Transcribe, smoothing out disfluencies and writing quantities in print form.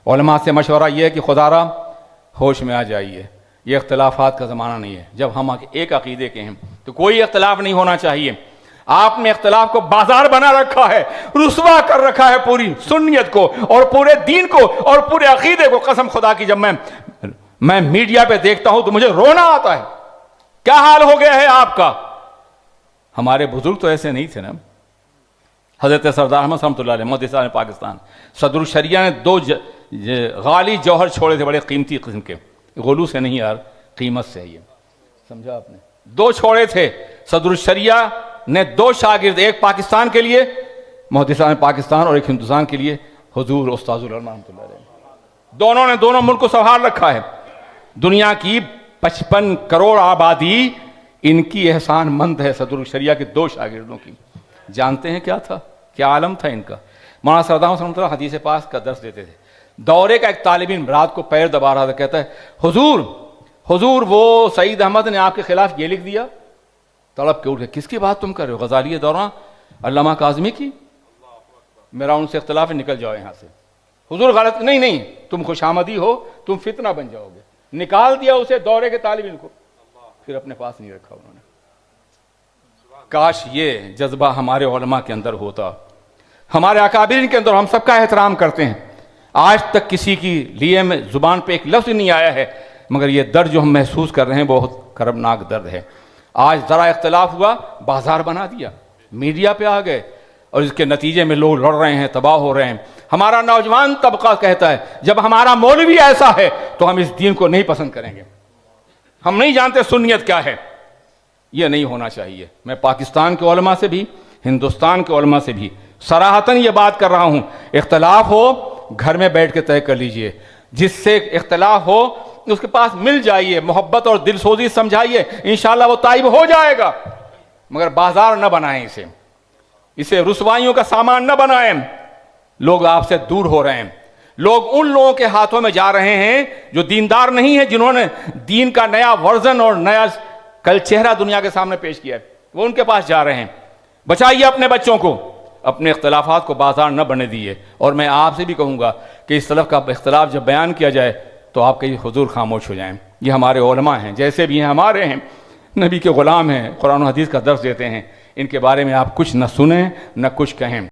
علماء سے مشورہ یہ ہے کہ خدارا ہوش میں آ جائیے، یہ اختلافات کا زمانہ نہیں ہے۔ جب ہم ایک عقیدے کے ہیں تو کوئی اختلاف نہیں ہونا چاہیے۔ آپ نے اختلاف کو بازار بنا رکھا ہے، رسوا کر رکھا ہے پوری سنیت کو اور پورے دین کو اور پورے عقیدے کو۔ قسم خدا کی جب میں میڈیا پہ دیکھتا ہوں تو مجھے رونا آتا ہے۔ کیا حال ہو گیا ہے آپ کا؟ ہمارے بزرگ تو ایسے نہیں تھے نا۔ حضرت سردار احمد رحمۃ اللہ علیہ محدث پاکستان صدر الشریعہ نے 2 غالی جوہر چھوڑے تھے، بڑے قیمتی قسم کے، غلو سے نہیں یار، قیمت سے ہے یہ، سمجھا آپ نے؟ 2 چھوڑے تھے صدر الشریعہ نے، 2 شاگرد، ایک پاکستان کے لیے محدثان پاکستان اور ایک ہندوستان کے لیے حضور استاذ العلماء رحمۃ اللہ علیہ۔ دونوں نے دونوں ملک کو سنبھال رکھا ہے۔ دنیا کی 55 کروڑ آبادی ان کی احسان مند ہے صدر الشریعہ کے 2 شاگردوں کی۔ جانتے ہیں کیا تھا، کیا عالم تھا ان کا؟ مولانا سردار احمد رحمۃ اللہ حدیث پاک کا درس دیتے تھے۔ دورے کا ایک طالب علم رات کو پیر دبا رہا تھا، کہتا ہے حضور وہ سعید احمد نے آپ کے خلاف یہ لکھ دیا۔ تڑپ کے اٹھے، کس کی بات تم کر رہے ہو؟ غزالی دوران علامہ کاظمی کی؟ میرا ان سے اختلاف ہے، نکل جاؤ یہاں سے۔ حضور غلط نہیں، تم خوش آمدی ہو، تم فتنہ بن جاؤ گے۔ نکال دیا اسے، دورے کے طالب علم کو، پھر اپنے پاس نہیں رکھا انہوں نے۔ کاش یہ جذبہ ہمارے علماء کے اندر ہوتا، ہمارے اکابرین کے اندر۔ ہم سب کا احترام کرتے ہیں، آج تک کسی کی لیے میں زبان پہ ایک لفظ نہیں آیا ہے، مگر یہ درد جو ہم محسوس کر رہے ہیں بہت کربناک درد ہے۔ آج ذرا اختلاف ہوا، بازار بنا دیا، میڈیا پہ آ گئے، اور اس کے نتیجے میں لوگ لڑ رہے ہیں، تباہ ہو رہے ہیں۔ ہمارا نوجوان طبقہ کہتا ہے جب ہمارا مولوی ایسا ہے تو ہم اس دین کو نہیں پسند کریں گے، ہم نہیں جانتے سنیت کیا ہے۔ یہ نہیں ہونا چاہیے۔ میں پاکستان کے علماء سے بھی، ہندوستان کے علماء سے بھی صراحتاً یہ بات کر رہا ہوں، اختلاف ہو گھر میں بیٹھ کے طے کر لیجئے۔ جس سے اختلاف ہو اس کے پاس مل جائیے، محبت اور دل سوزی سمجھائیے، انشاءاللہ وہ تائب ہو جائے گا۔ مگر بازار نہ بنائیں اسے رسوائیوں کا سامان نہ بنائیں۔ لوگ آپ سے دور ہو رہے ہیں، لوگ ان لوگوں کے ہاتھوں میں جا رہے ہیں جو دیندار نہیں ہیں، جنہوں نے دین کا نیا ورژن اور نیا کل چہرہ دنیا کے سامنے پیش کیا ہے، وہ ان کے پاس جا رہے ہیں۔ بچائیے اپنے بچوں کو، اپنے اختلافات کو بازار نہ بننے دیے۔ اور میں آپ سے بھی کہوں گا کہ اس طرف کا اختلاف جب بیان کیا جائے تو آپ کہیں حضور خاموش ہو جائیں۔ یہ ہمارے علماء ہیں، جیسے بھی ہیں ہمارے ہیں، نبی کے غلام ہیں، قرآن و حدیث کا درس دیتے ہیں، ان کے بارے میں آپ کچھ نہ سنیں نہ کچھ کہیں۔